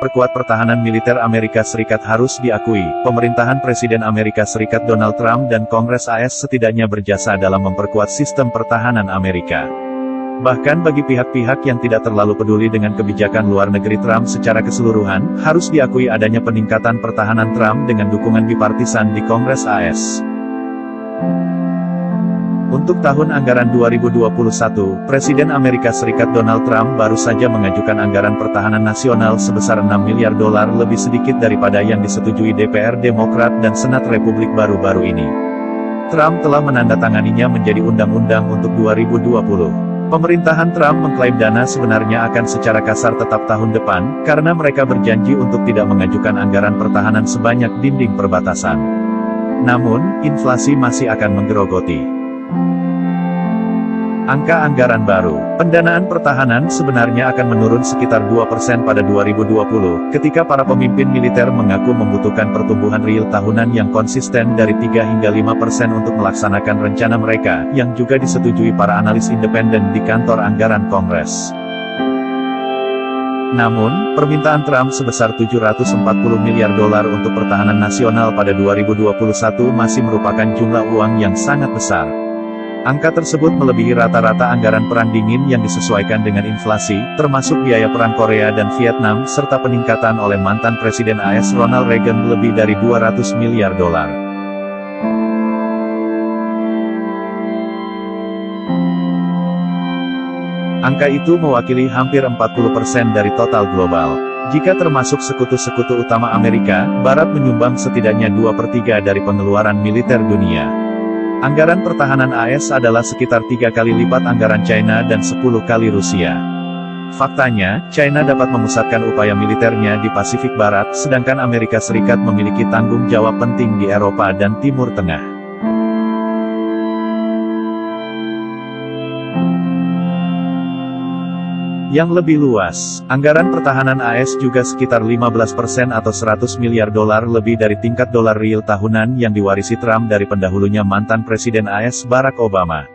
perkuat pertahanan militer Amerika Serikat. Harus diakui, pemerintahan Presiden Amerika Serikat Donald Trump dan Kongres AS setidaknya berjasa dalam memperkuat sistem pertahanan Amerika. Bahkan bagi pihak-pihak yang tidak terlalu peduli dengan kebijakan luar negeri Trump secara keseluruhan, harus diakui adanya peningkatan pertahanan Trump dengan dukungan bipartisan di Kongres AS. Untuk tahun anggaran 2021, Presiden Amerika Serikat Donald Trump baru saja mengajukan anggaran pertahanan nasional sebesar $6 miliar, lebih sedikit daripada yang disetujui DPR Demokrat dan Senat Republik baru-baru ini. Trump telah menandatanganinya menjadi undang-undang untuk 2020. Pemerintahan Trump mengklaim dana sebenarnya akan secara kasar tetap tahun depan, karena mereka berjanji untuk tidak mengajukan anggaran pertahanan sebanyak dinding perbatasan. Namun, inflasi masih akan menggerogoti. Angka anggaran baru, pendanaan pertahanan sebenarnya akan menurun sekitar 2% pada 2020, ketika para pemimpin militer mengaku membutuhkan pertumbuhan real tahunan yang konsisten dari 3 hingga 5% untuk melaksanakan rencana mereka, yang juga disetujui para analis independen di kantor anggaran Kongres. Namun, permintaan Trump sebesar $740 miliar untuk pertahanan nasional pada 2021 masih merupakan jumlah uang yang sangat besar. Angka tersebut melebihi rata-rata anggaran perang dingin yang disesuaikan dengan inflasi, termasuk biaya perang Korea dan Vietnam, serta peningkatan oleh mantan Presiden AS Ronald Reagan lebih dari $200 miliar. Angka itu mewakili hampir 40% dari total global. Jika termasuk sekutu-sekutu utama Amerika, Barat menyumbang setidaknya 2/3 dari pengeluaran militer dunia. Anggaran pertahanan AS adalah sekitar 3 kali lipat anggaran China dan 10 kali Rusia. Faktanya, China dapat memusatkan upaya militernya di Pasifik Barat, sedangkan Amerika Serikat memiliki tanggung jawab penting di Eropa dan Timur Tengah. Yang lebih luas, anggaran pertahanan AS juga sekitar 15% atau $100 miliar lebih dari tingkat dolar real tahunan yang diwarisi Trump dari pendahulunya mantan Presiden AS Barack Obama.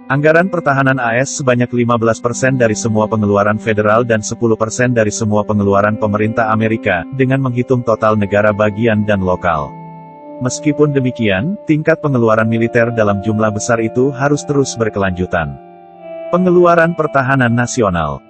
Anggaran pertahanan AS sebanyak 15% dari semua pengeluaran federal dan 10% dari semua pengeluaran pemerintah Amerika, dengan menghitung total negara bagian dan lokal. Meskipun demikian, tingkat pengeluaran militer dalam jumlah besar itu harus terus berkelanjutan. Pengeluaran pertahanan nasional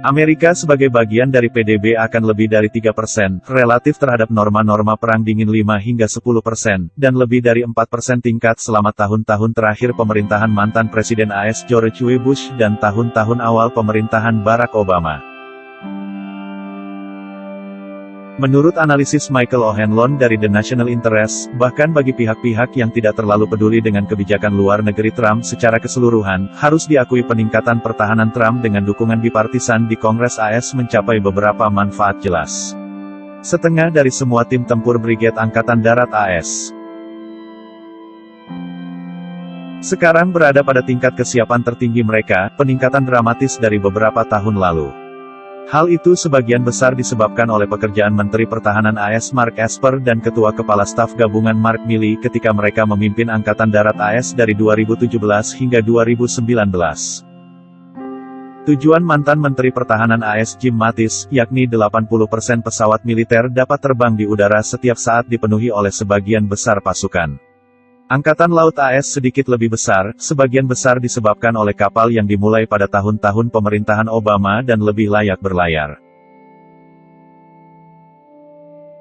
Amerika sebagai bagian dari PDB akan lebih dari 3%, relatif terhadap norma-norma perang dingin 5 hingga 10%, dan lebih dari 4% tingkat selama tahun-tahun terakhir pemerintahan mantan Presiden AS George W. Bush dan tahun-tahun awal pemerintahan Barack Obama. Menurut analisis Michael O'Hanlon dari The National Interest, bahkan bagi pihak-pihak yang tidak terlalu peduli dengan kebijakan luar negeri Trump secara keseluruhan, harus diakui peningkatan pertahanan Trump dengan dukungan bipartisan di Kongres AS mencapai beberapa manfaat jelas. Setengah dari semua tim tempur Brigade Angkatan Darat AS sekarang berada pada tingkat kesiapan tertinggi mereka, peningkatan dramatis dari beberapa tahun lalu. Hal itu sebagian besar disebabkan oleh pekerjaan Menteri Pertahanan AS Mark Esper dan Ketua Kepala Staf Gabungan Mark Milley ketika mereka memimpin Angkatan Darat AS dari 2017 hingga 2019. Tujuan mantan Menteri Pertahanan AS Jim Mattis, yakni 80% pesawat militer dapat terbang di udara setiap saat dipenuhi oleh sebagian besar pasukan. Angkatan Laut AS sedikit lebih besar, sebagian besar disebabkan oleh kapal yang dimulai pada tahun-tahun pemerintahan Obama dan lebih layak berlayar.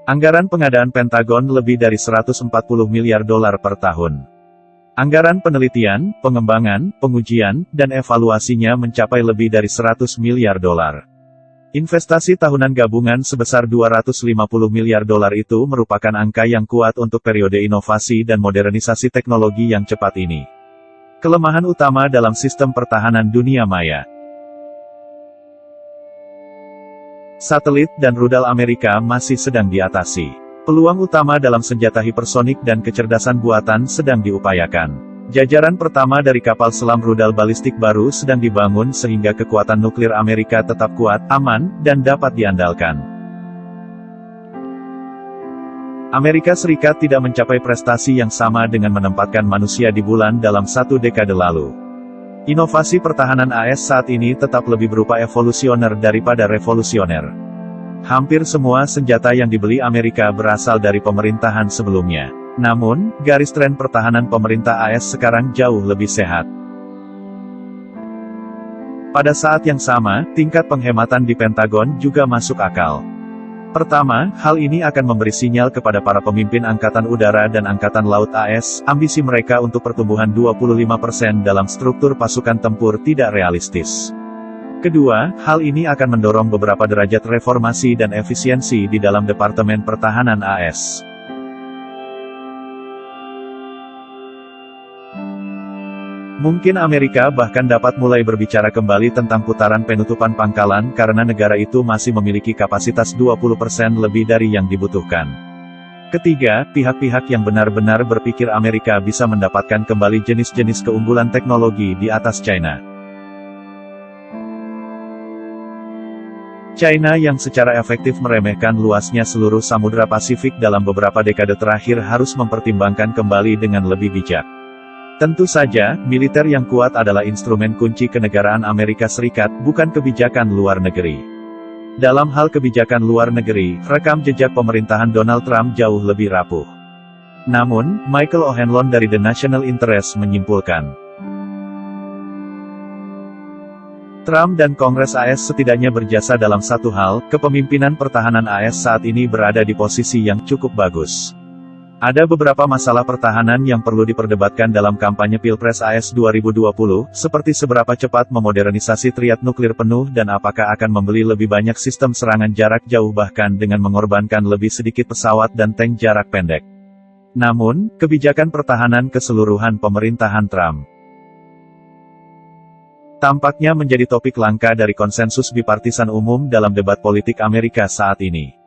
Anggaran pengadaan Pentagon lebih dari $140 miliar per tahun. Anggaran penelitian, pengembangan, pengujian, dan evaluasinya mencapai lebih dari $100 miliar. Investasi tahunan gabungan sebesar $250 miliar itu merupakan angka yang kuat untuk periode inovasi dan modernisasi teknologi yang cepat ini. Kelemahan utama dalam sistem pertahanan dunia maya. Satelit dan rudal Amerika masih sedang diatasi. Peluang utama dalam senjata hipersonik dan kecerdasan buatan sedang diupayakan. Jajaran pertama dari kapal selam rudal balistik baru sedang dibangun sehingga kekuatan nuklir Amerika tetap kuat, aman, dan dapat diandalkan. Amerika Serikat tidak mencapai prestasi yang sama dengan menempatkan manusia di bulan dalam 1 dekade lalu. Inovasi pertahanan AS saat ini tetap lebih berupa evolusioner daripada revolusioner. Hampir semua senjata yang dibeli Amerika berasal dari pemerintahan sebelumnya. Namun, garis tren pertahanan pemerintah AS sekarang jauh lebih sehat. Pada saat yang sama, tingkat penghematan di Pentagon juga masuk akal. Pertama, hal ini akan memberi sinyal kepada para pemimpin Angkatan Udara dan Angkatan Laut AS, ambisi mereka untuk pertumbuhan 25% dalam struktur pasukan tempur tidak realistis. Kedua, hal ini akan mendorong beberapa derajat reformasi dan efisiensi di dalam Departemen Pertahanan AS. Mungkin Amerika bahkan dapat mulai berbicara kembali tentang putaran penutupan pangkalan karena negara itu masih memiliki kapasitas 20% lebih dari yang dibutuhkan. Ketiga, pihak-pihak yang benar-benar berpikir Amerika bisa mendapatkan kembali jenis-jenis keunggulan teknologi di atas China. China yang secara efektif meremehkan luasnya seluruh Samudra Pasifik dalam beberapa dekade terakhir harus mempertimbangkan kembali dengan lebih bijak. Tentu saja, militer yang kuat adalah instrumen kunci kenegaraan Amerika Serikat, bukan kebijakan luar negeri. Dalam hal kebijakan luar negeri, rekam jejak pemerintahan Donald Trump jauh lebih rapuh. Namun, Michael O'Hanlon dari The National Interest menyimpulkan, Trump dan Kongres AS setidaknya berjasa dalam satu hal, kepemimpinan pertahanan AS saat ini berada di posisi yang cukup bagus. Ada beberapa masalah pertahanan yang perlu diperdebatkan dalam kampanye Pilpres AS 2020, seperti seberapa cepat memodernisasi triad nuklir penuh dan apakah akan membeli lebih banyak sistem serangan jarak jauh bahkan dengan mengorbankan lebih sedikit pesawat dan tank jarak pendek. Namun, kebijakan pertahanan keseluruhan pemerintahan Trump tampaknya menjadi topik langka dari konsensus bipartisan umum dalam debat politik Amerika saat ini.